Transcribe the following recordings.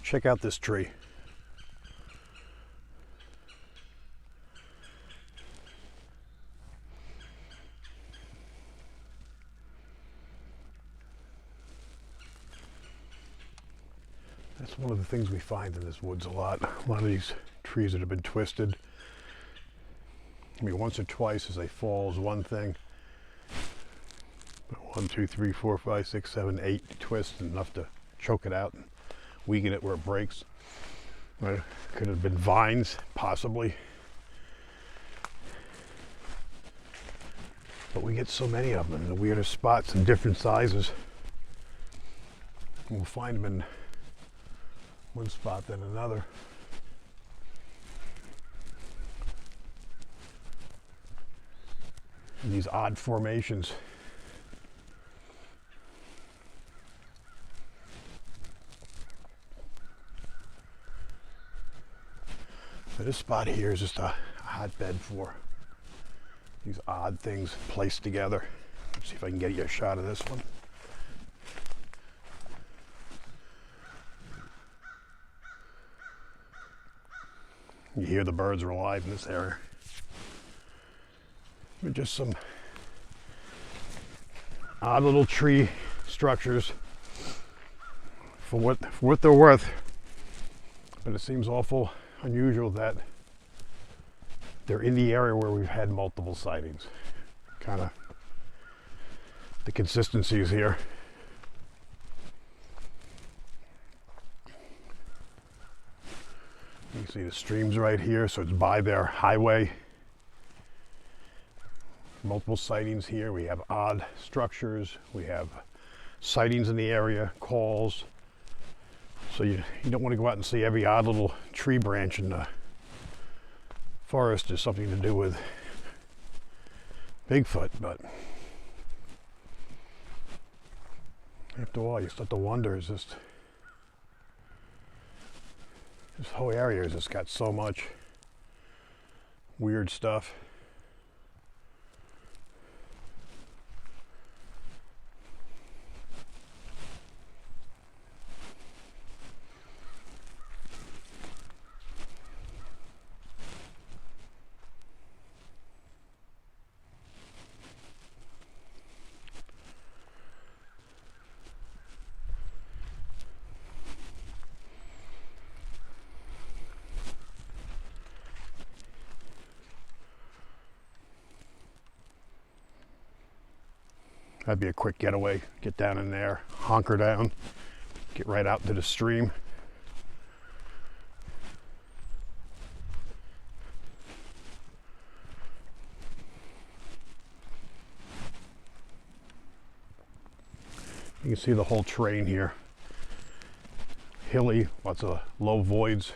Check out this tree. That's one of the things we find in this woods a lot. A lot of these trees that have been twisted. I mean, once or twice as they fall is one thing. But 1, 2, 3, 4, 5, 6, 7, 8 twists, enough to choke it out and weaken it where it breaks. It could have been vines, possibly. But we get so many of them in the weirdest spots in different sizes. We'll find them in one spot than another. And these odd formations. So this spot here is just a hotbed for these odd things placed together. Let's see if I can get you a shot of this one. You hear the birds are alive in this area. But just some odd little tree structures for what they're worth. But it seems awful unusual that they're in the area where we've had multiple sightings. Kind of the consistency is here. You can see the streams right here, so it's by their highway. Multiple sightings here. We have odd structures. We have sightings in the area, calls. So you don't want to go out and see every odd little tree branch in the forest is something to do with Bigfoot, but after a while you start to wonder, is this whole area has just got so much weird stuff. That'd be a quick getaway. Get down in there, hunker down, get right out into the stream. You can see the whole terrain here. Hilly, lots of low voids.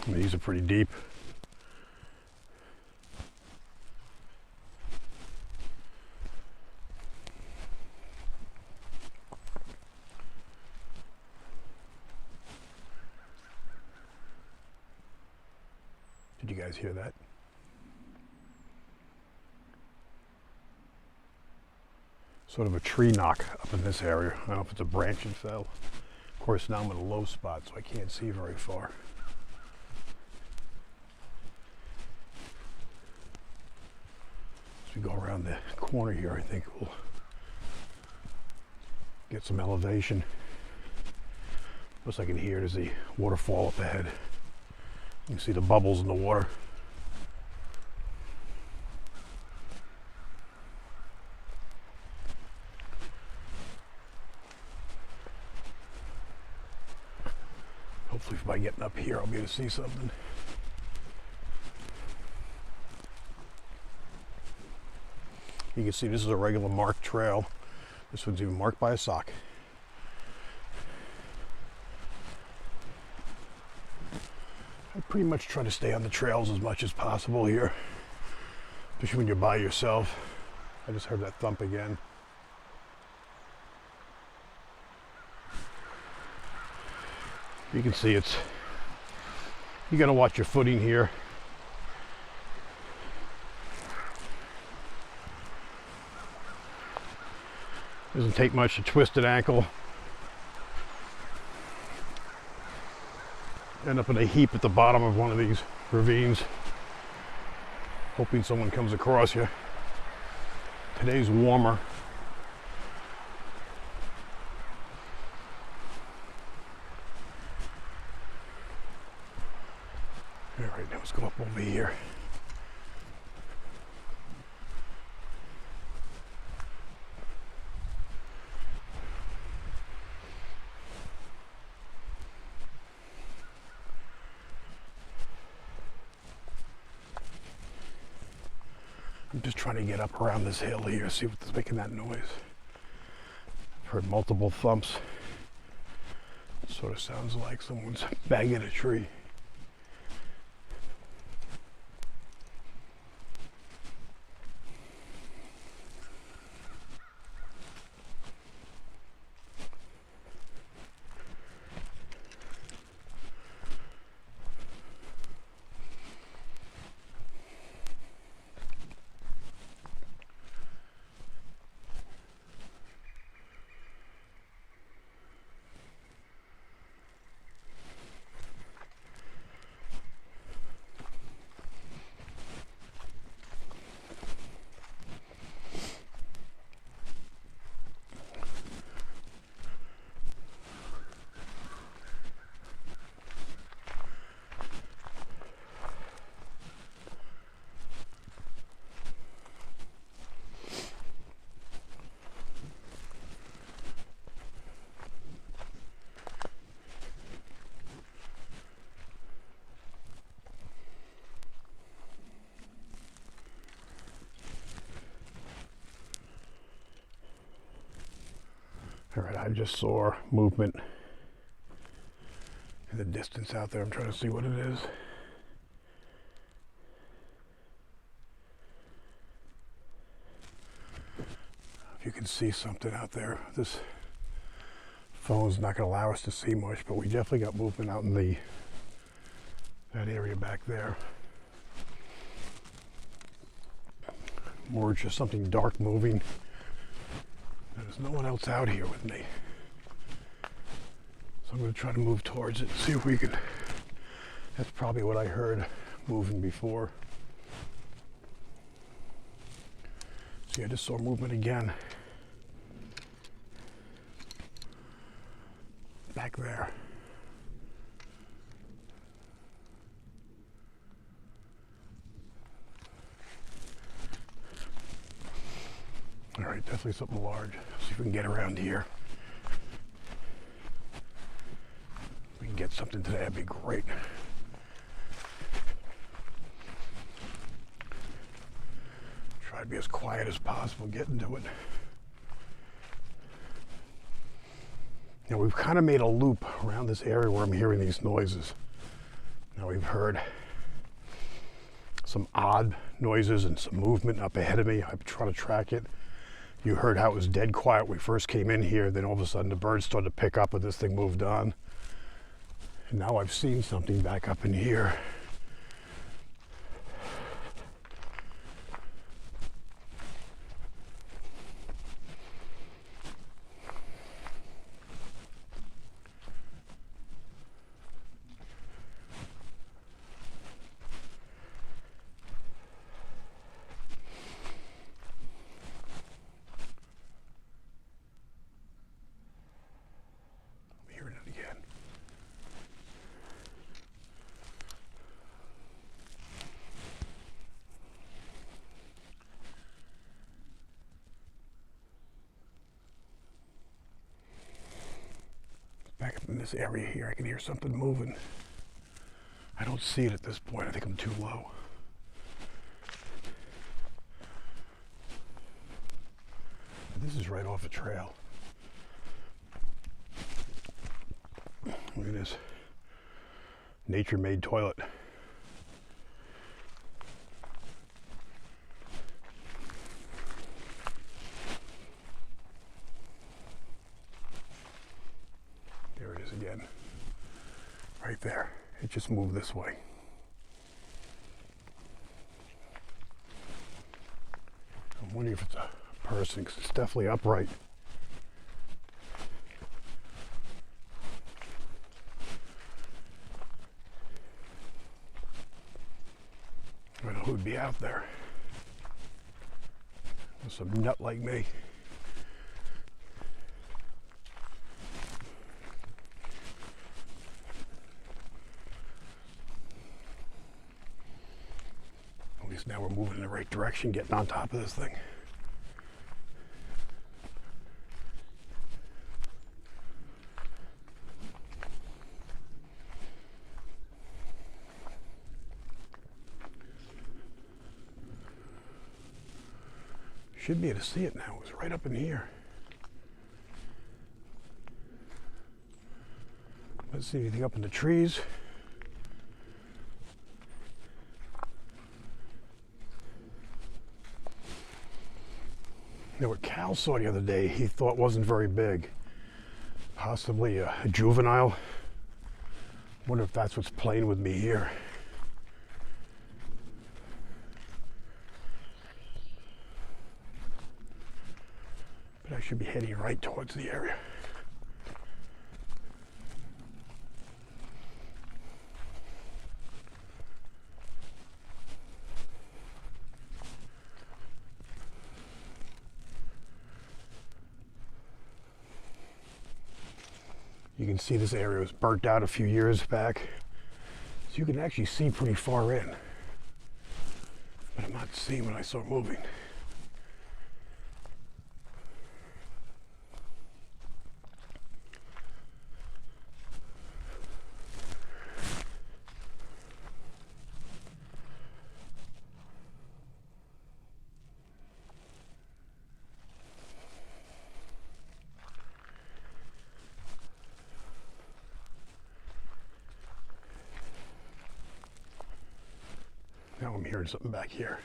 I mean, these are pretty deep. Did you guys hear that? Sort of a tree knock up in this area. I don't know if it's a branch that fell. Of course, now I'm in a low spot, so I can't see very far. As we go around the corner here, I think we'll get some elevation. Plus I can hear there's the waterfall up ahead. You can see the bubbles in the water. Hopefully by getting up here I'll be able to see something. You can see this is a regular marked trail. This one's even marked by a sock. I pretty much try to stay on the trails as much as possible here, especially when you're by yourself. I just heard that thump again. You can see you gotta watch your footing here. Doesn't take much to twist an ankle. End up in a heap at the bottom of one of these ravines, hoping someone comes across you. Today's warmer. All right, now let's go up over here. I'm just trying to get up around this hill here, see what's making that noise. I've heard multiple thumps. It sort of sounds like someone's banging a tree. All right, I just saw movement in the distance out there. I'm trying to see what it is. If you can see something out there, this phone's not going to allow us to see much, but we definitely got movement out in that area back there. More just something dark moving. There's no one else out here with me. So I'm going to try to move towards it and see if we can. That's probably what I heard moving before. See, I just saw movement again. Back there. All right, definitely something large. See if we can get around here. If we can get something today, that'd be great. Try to be as quiet as possible, get into it. Now we've kind of made a loop around this area where I'm hearing these noises. Now we've heard some odd noises and some movement up ahead of me. I'm trying to track it. You heard how it was dead quiet when we first came in here. Then all of a sudden the birds started to pick up and this thing moved on. And now I've seen something back up in here. Back up in this area here, I can hear something moving. I don't see it at this point. I think I'm too low. But this is right off a trail. Look at this nature-made toilet. There it is again. Right there. It just moved this way. I'm wondering if it's a person, because it's definitely upright. who'd be out there. Some nut like me. At least now we're moving in the right direction, getting on top of this thing. Should be able to see it now. It was right up in here. Let's see anything up in the trees. Now what Cal saw the other day, he thought wasn't very big. Possibly a juvenile. Wonder if that's what's playing with me here. But I should be heading right towards the area. You can see this area was burnt out a few years back. So you can actually see pretty far in. But I'm not seeing what I saw moving. Now I'm hearing something back here.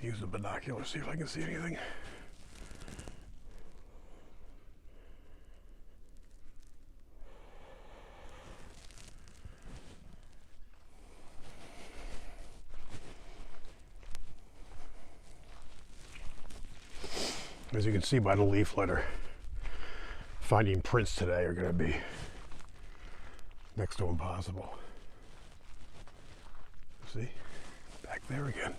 Use the binocular, see if I can see anything. As you can see by the leaf litter, finding prints today are going to be next to impossible. See? Back there again.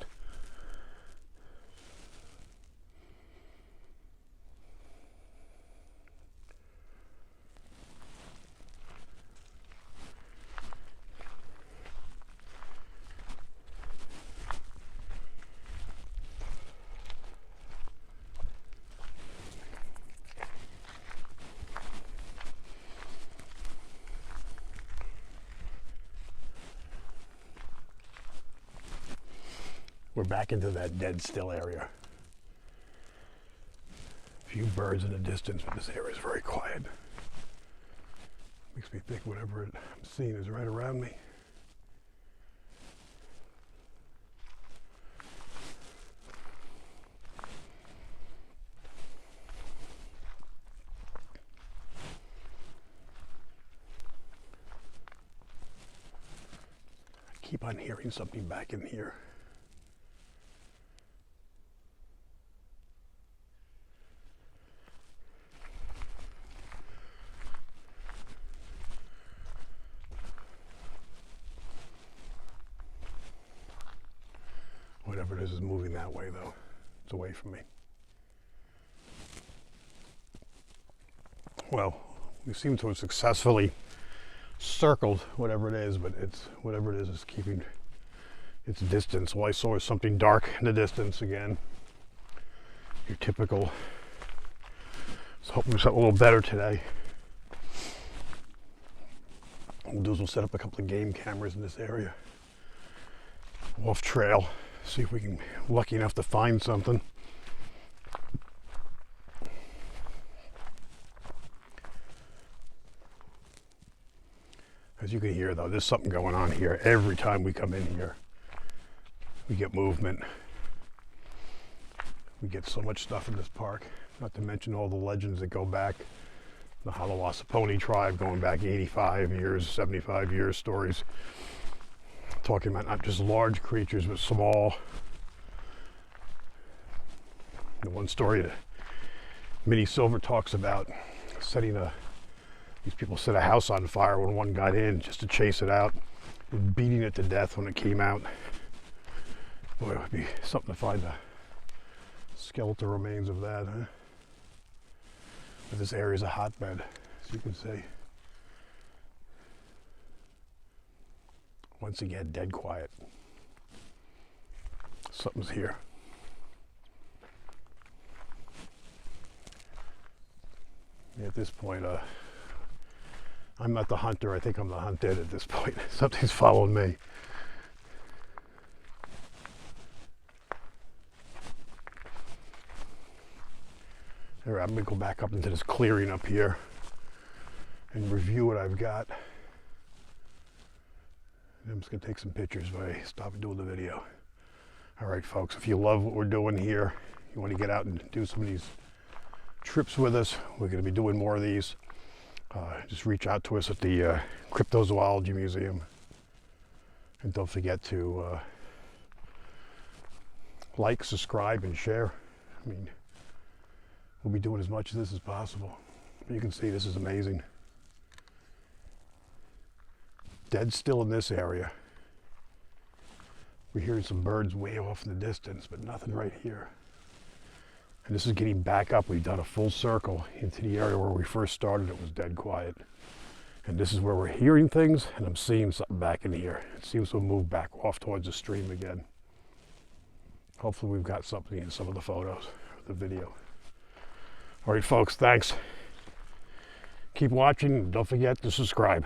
We're back into that dead still area. A few birds in the distance, but this area is very quiet. Makes me think whatever I'm seeing is right around me. I keep on hearing something back in here. Whatever it is moving that way, though. It's away from me. Well, we seem to have successfully circled whatever it is, but whatever it is keeping its distance. All I saw was something dark in the distance again. Your typical. I was hoping for something a little better today. What we'll do is we'll set up a couple of game cameras in this area. Off trail. See if we can be lucky enough to find something. As you can hear though, there's something going on here. Every time we come in here, we get movement. We get so much stuff in this park, not to mention all the legends that go back. The Halawasaponi tribe going back 85 years, 75 years, stories. Talking about not just large creatures, but small. The one story that Minnie Silver talks about these people set a house on fire when one got in just to chase it out, and beating it to death when it came out. Boy, it would be something to find the skeletal remains of that, huh? But this area is a hotbed, as you can see. Once again, dead quiet. Something's here. At this point, I'm not the hunter. I think I'm the hunted at this point. Something's following me. All right, I'm going to go back up into this clearing up here and review what I've got. And I'm just going to take some pictures while I stop doing the video. All right, folks, if you love what we're doing here, you want to get out and do some of these trips with us, we're going to be doing more of these. Just reach out to us at the Cryptozoology Museum. And don't forget to like, subscribe, and share. I mean, we'll be doing as much of this as possible. You can see this is amazing. Dead still in this area. We're hearing some birds way off in the distance, but nothing right here. And this is getting back up. We've done a full circle into the area where we first started. It was dead quiet. And this is where we're hearing things, and I'm seeing something back in here. It seems to move back off towards the stream again. Hopefully we've got something in some of the photos, the video. All right, folks, thanks. Keep watching. Don't forget to subscribe.